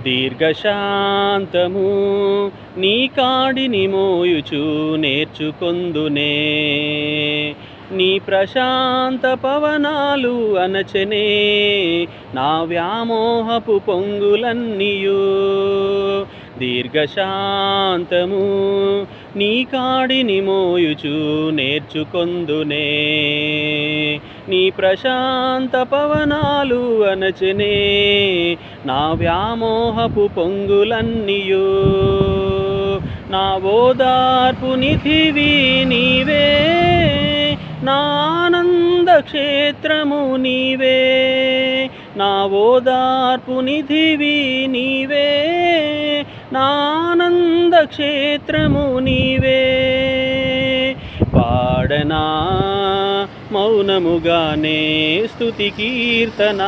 దీర్ఘశాంతము నీ కాడిని మోయుచు నేర్చుకొందునే. నీ ప్రశాంత పవనాలు అనచనే నా వ్యామోహపు పొంగులన్నీయు. దీర్ఘశాంతము నీ కాడిని మోయుచు నేర్చుకొందునే. నీ ప్రశాంత పవనాలు అనచనే నా వ్యామోహపు పొంగులన్నీయు. నా ఓదార్పు నిధివి నీవే, నా ఆనంద క్షేత్రము నీవే. నా ఓదార్పు నిధివి నీవే, నా ఆనంద క్షేత్రము నీవే. పాడనా మౌనముగానే స్తుతి కీర్తన,